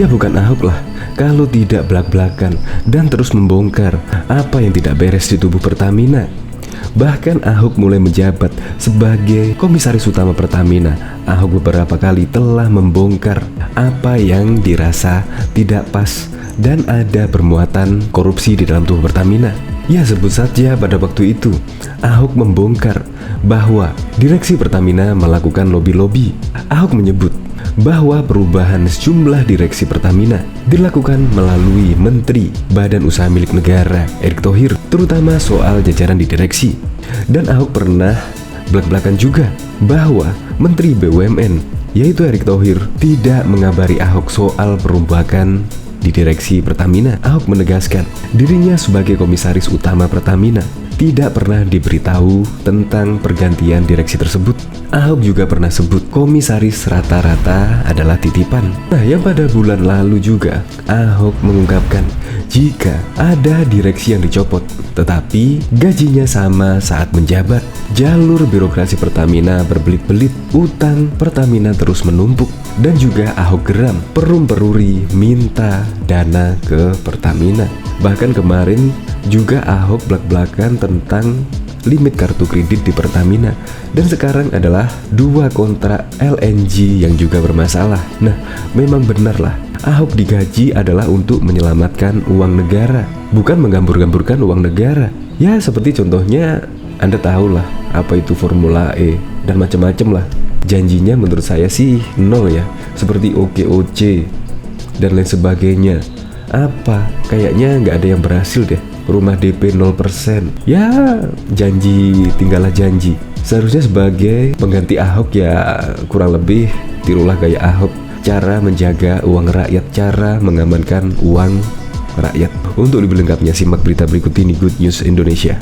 Ya bukan Ahok lah kalau tidak belak-belakan dan terus membongkar apa yang tidak beres di tubuh Pertamina. Bahkan Ahok mulai menjabat sebagai komisaris utama Pertamina, Ahok beberapa kali telah membongkar apa yang dirasa tidak pas dan ada permuatan korupsi di dalam tubuh Pertamina. Ya sebut saja pada waktu itu Ahok membongkar bahwa direksi Pertamina melakukan lobby-lobby. Ahok menyebut bahwa perubahan sejumlah direksi Pertamina dilakukan melalui Menteri Badan Usaha Milik Negara Erick Thohir, terutama soal jajaran di direksi. Dan Ahok pernah belak-belakan juga bahwa Menteri BUMN yaitu Erick Thohir tidak mengabari Ahok soal perombakan di direksi Pertamina. Ahok menegaskan dirinya sebagai komisaris utama Pertamina tidak pernah diberitahu tentang pergantian direksi tersebut. Ahok juga pernah sebut komisaris rata-rata adalah titipan. Nah, yang pada bulan lalu juga Ahok mengungkapkan jika ada direksi yang dicopot tetapi gajinya sama saat menjabat. Jalur birokrasi Pertamina berbelit-belit, utang Pertamina terus menumpuk, dan juga Ahok geram perum-peruri minta dana ke Pertamina. Bahkan kemarin juga Ahok belak-belakan tentang limit kartu kredit di Pertamina, dan sekarang adalah 2 kontrak LNG yang juga bermasalah. Nah, memang benarlah Ahok digaji adalah untuk menyelamatkan uang negara, bukan menggambur-gamburkan uang negara. Ya seperti contohnya Anda tahulah apa itu Formula E dan macam-macam lah. Janjinya menurut saya sih nol ya, seperti OKOC dan lain sebagainya. Apa kayaknya nggak ada yang berhasil deh. Rumah DP 0%. Ya janji tinggallah janji. Seharusnya sebagai pengganti Ahok ya kurang lebih tirulah gaya Ahok, cara menjaga uang rakyat, cara mengamankan uang rakyat. Untuk lebih lengkapnya simak berita berikut ini Good News Indonesia.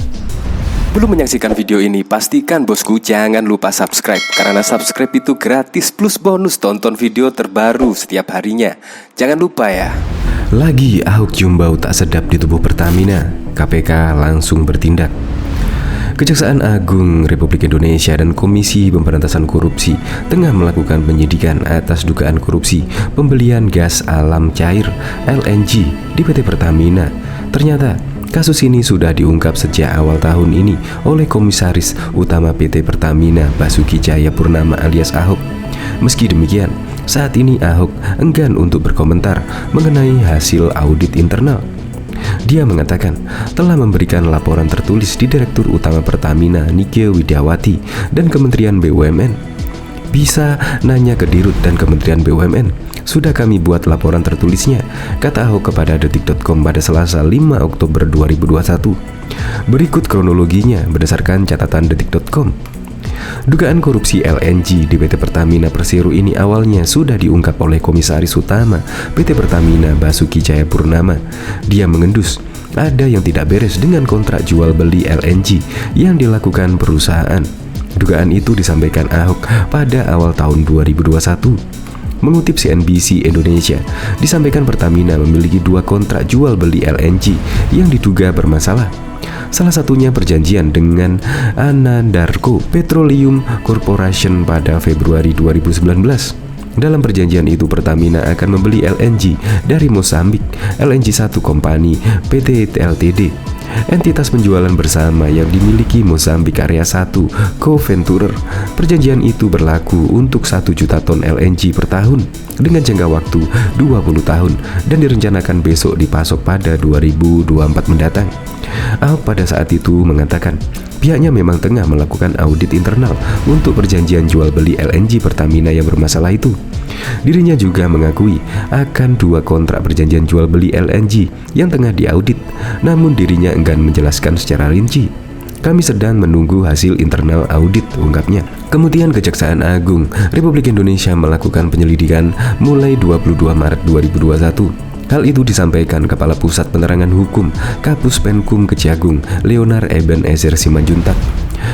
Belum menyaksikan video ini, pastikan bosku jangan lupa subscribe, karena subscribe itu gratis plus bonus tonton video terbaru setiap harinya. Jangan lupa ya. Lagi Ahok cium bau tak sedap di tubuh Pertamina, KPK langsung bertindak. Kejaksaan Agung Republik Indonesia dan Komisi Pemberantasan Korupsi tengah melakukan penyidikan atas dugaan korupsi pembelian gas alam cair LNG di PT Pertamina. Ternyata kasus ini sudah diungkap sejak awal tahun ini oleh Komisaris Utama PT Pertamina Basuki Cahayapurnama alias Ahok. Meski demikian, saat ini Ahok enggan untuk berkomentar mengenai hasil audit internal. Dia mengatakan telah memberikan laporan tertulis di Direktur Utama Pertamina Nike Widiawati dan Kementerian BUMN. Bisa nanya ke Dirut dan Kementerian BUMN. Sudah kami buat laporan tertulisnya, kata Ahok kepada detik.com pada Selasa 5 Oktober 2021. Berikut kronologinya berdasarkan catatan detik.com. Dugaan korupsi LNG di PT Pertamina Persero ini awalnya sudah diungkap oleh Komisaris Utama PT Pertamina Basuki Cahayapurnama. Dia mengendus ada yang tidak beres dengan kontrak jual beli LNG yang dilakukan perusahaan. Dugaan itu disampaikan Ahok pada awal tahun 2021. Mengutip CNBC Indonesia, disampaikan Pertamina memiliki 2 kontrak jual beli LNG yang diduga bermasalah. Salah satunya perjanjian dengan Anadarko Petroleum Corporation pada Februari 2019. Dalam perjanjian itu Pertamina akan membeli LNG dari Mozambik, LNG 1 Company PT Ltd, entitas penjualan bersama yang dimiliki Mozambik Area 1 Co-Venturer. Perjanjian itu berlaku untuk 1 juta ton LNG per tahun dengan jangka waktu 20 tahun dan direncanakan besok dipasok pada 2024 mendatang. Ahok pada saat itu mengatakan pihaknya memang tengah melakukan audit internal untuk perjanjian jual beli LNG Pertamina yang bermasalah itu. Dirinya juga mengakui akan 2 kontrak perjanjian jual beli LNG yang tengah diaudit, namun dirinya enggan menjelaskan secara rinci. Kami sedang menunggu hasil internal audit, ungkapnya. Kemudian Kejaksaan Agung Republik Indonesia melakukan penyelidikan mulai 22 Maret 2021. Hal itu disampaikan Kepala Pusat Penerangan Hukum Kapus Penkum Kejagung Leonard Ebenezer Simanjuntak.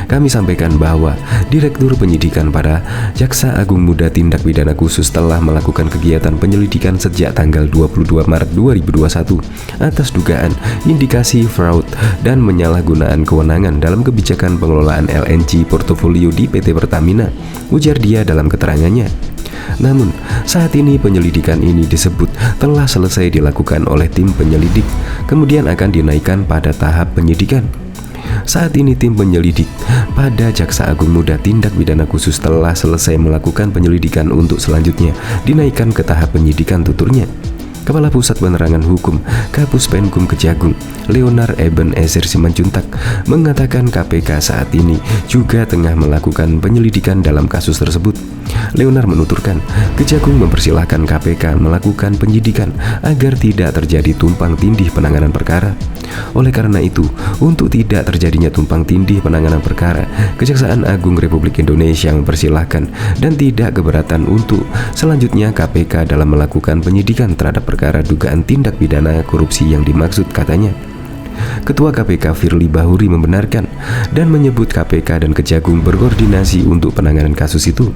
Kami sampaikan bahwa Direktur Penyidikan pada Jaksa Agung Muda Tindak Pidana Khusus telah melakukan kegiatan penyelidikan sejak tanggal 22 Maret 2021 atas dugaan indikasi fraud dan penyalahgunaan kewenangan dalam kebijakan pengelolaan LNG portofolio di PT Pertamina, ujar dia dalam keterangannya. Namun, saat ini penyelidikan ini disebut telah selesai dilakukan oleh tim penyelidik, kemudian akan dinaikkan pada tahap penyidikan. Saat ini tim penyelidik pada Jaksa Agung Muda Tindak Pidana Khusus telah selesai melakukan penyelidikan untuk selanjutnya dinaikkan ke tahap penyidikan, tuturnya. Kepala Pusat Penerangan Hukum Kapus Penkum Kejagung, Leonard Ebenezer Simanjuntak, mengatakan KPK saat ini juga tengah melakukan penyelidikan dalam kasus tersebut. Leonard menuturkan, Kejagung mempersilahkan KPK melakukan penyidikan agar tidak terjadi tumpang tindih penanganan perkara. Oleh karena itu, untuk tidak terjadinya tumpang tindih penanganan perkara, Kejaksaan Agung Republik Indonesia mempersilahkan dan tidak keberatan untuk selanjutnya KPK dalam melakukan penyidikan terhadap perkara dugaan tindak pidana korupsi yang dimaksud, katanya. Ketua KPK Firly Bahuri membenarkan dan menyebut KPK dan Kejagung berkoordinasi untuk penanganan kasus itu.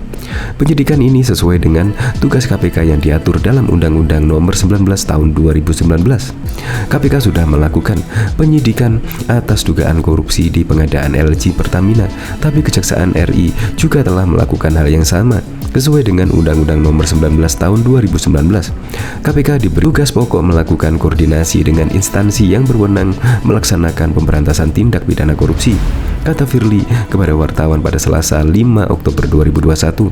Penyidikan ini sesuai dengan tugas KPK yang diatur dalam Undang-Undang Nomor 19 Tahun 2019. KPK sudah melakukan penyidikan atas dugaan korupsi di pengadaan LG Pertamina, tapi Kejaksaan RI juga telah melakukan hal yang sama. Sesuai dengan Undang-Undang Nomor 19 Tahun 2019, KPK diberi tugas pokok melakukan koordinasi dengan instansi yang berwenang melaksanakan pemberantasan tindak pidana korupsi, kata Firly kepada wartawan pada Selasa 5 Oktober 2021.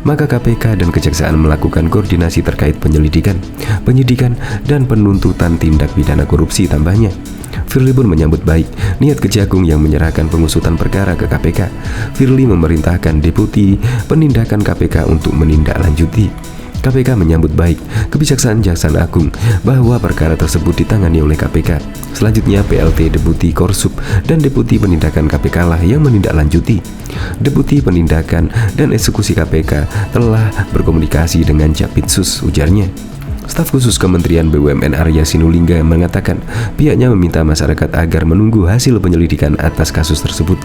Maka KPK dan Kejaksaan melakukan koordinasi terkait penyelidikan, penyidikan, dan penuntutan tindak pidana korupsi, tambahnya. Firly pun menyambut baik niat Kejagung yang menyerahkan pengusutan perkara ke KPK. Firly memerintahkan Deputi Penindakan KPK untuk menindaklanjuti. KPK menyambut baik kebijaksanaan Jaksa Agung bahwa perkara tersebut ditangani oleh KPK. Selanjutnya PLT Deputi Korsup dan Deputi Penindakan KPK lah yang menindaklanjuti. Deputi Penindakan dan Eksekusi KPK telah berkomunikasi dengan Japitsus, ujarnya. Staf khusus Kementerian BUMN Arya Sinulinga mengatakan pihaknya meminta masyarakat agar menunggu hasil penyelidikan atas kasus tersebut.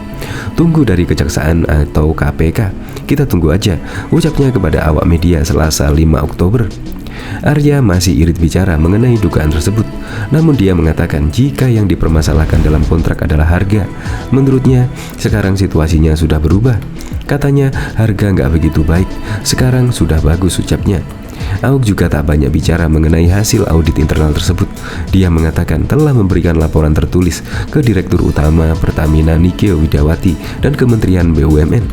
Tunggu dari Kejaksaan atau KPK, kita tunggu aja, ucapnya kepada awak media Selasa 5 Oktober. Arya masih irit bicara mengenai dugaan tersebut. Namun dia mengatakan jika yang dipermasalahkan dalam kontrak adalah harga. Menurutnya sekarang situasinya sudah berubah. Katanya harga nggak begitu baik, sekarang sudah bagus, ucapnya. Ahok juga tak banyak bicara mengenai hasil audit internal tersebut. Dia mengatakan telah memberikan laporan tertulis ke Direktur Utama Pertamina Nike Widawati dan Kementerian BUMN.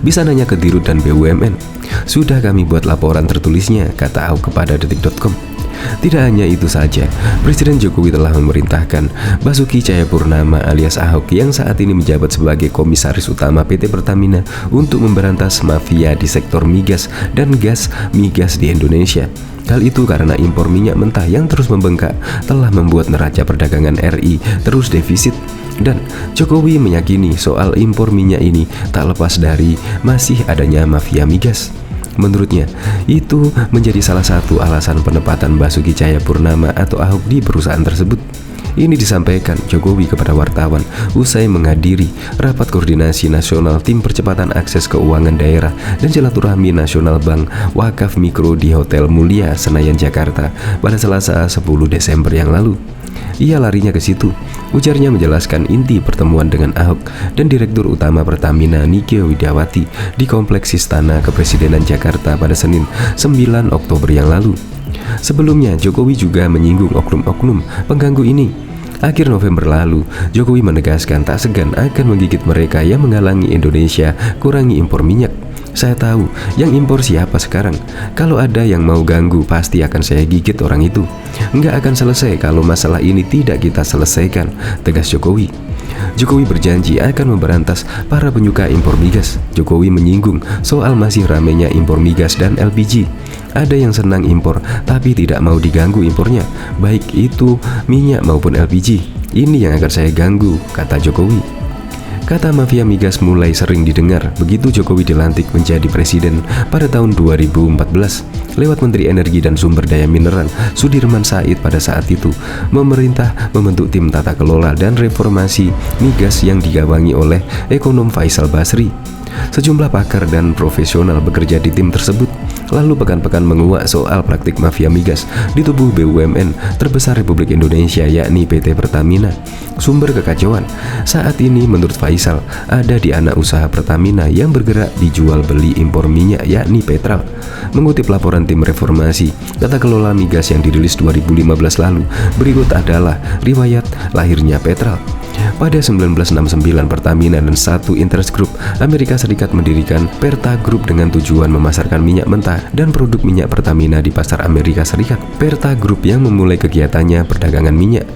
Bisa nanya ke Dirut dan BUMN. Sudah kami buat laporan tertulisnya, kata Ahok kepada detik.com. Tidak hanya itu saja, Presiden Jokowi telah memerintahkan Basuki Cahayapurnama alias Ahok yang saat ini menjabat sebagai Komisaris Utama PT Pertamina untuk memberantas mafia di sektor migas dan gas migas di Indonesia. Hal itu karena impor minyak mentah yang terus membengkak telah membuat neraca perdagangan RI terus defisit. Dan Jokowi meyakini soal impor minyak ini tak lepas dari masih adanya mafia migas. Menurutnya, itu menjadi salah satu alasan penempatan Basuki Cahayapurnama atau Ahok di perusahaan tersebut. Ini disampaikan Jokowi kepada wartawan usai menghadiri rapat koordinasi nasional tim percepatan akses keuangan daerah dan silaturahmi nasional Bank Wakaf Mikro di Hotel Mulia, Senayan, Jakarta pada Selasa 10 Desember yang lalu. Ia larinya ke situ, ujarnya menjelaskan inti pertemuan dengan Ahok dan Direktur Utama Pertamina Nike Widawati di Kompleks Istana Kepresidenan Jakarta pada Senin 9 Oktober yang lalu. Sebelumnya, Jokowi juga menyinggung oknum-oknum pengganggu ini. Akhir November lalu, Jokowi menegaskan tak segan akan menggigit mereka yang menghalangi Indonesia kurangi impor minyak. Saya tahu yang impor siapa sekarang. Kalau ada yang mau ganggu, pasti akan saya gigit orang itu. Nggak akan selesai kalau masalah ini tidak kita selesaikan, tegas Jokowi. Jokowi berjanji akan memberantas para penyuka impor migas. Jokowi menyinggung soal masih ramainya impor migas dan LPG. Ada yang senang impor tapi tidak mau diganggu impornya, baik itu minyak maupun LPG. Ini yang akan saya ganggu, kata Jokowi. Kata mafia migas mulai sering didengar begitu Jokowi dilantik menjadi presiden pada tahun 2014 lewat Menteri Energi dan Sumber Daya Mineral Sudirman Said. Pada saat itu memerintah membentuk tim tata kelola dan reformasi migas yang digawangi oleh ekonom Faisal Basri. Sejumlah pakar dan profesional bekerja di tim tersebut. Lalu pekan-pekan menguak soal praktik mafia migas di tubuh BUMN terbesar Republik Indonesia yakni PT Pertamina. sumber kekacauan. Saat ini menurut Faisal, ada di anak usaha Pertamina yang bergerak di jual beli impor minyak, yakni Petral. Mengutip laporan tim reformasi, data kelola migas yang dirilis 2015 lalu, berikut adalah riwayat lahirnya Petral. Pada 1969, Pertamina dan satu interest group Amerika Serikat mendirikan Perta Group dengan tujuan memasarkan minyak mentah dan produk minyak Pertamina di pasar Amerika Serikat. Perta Group yang memulai kegiatannya perdagangan minyak.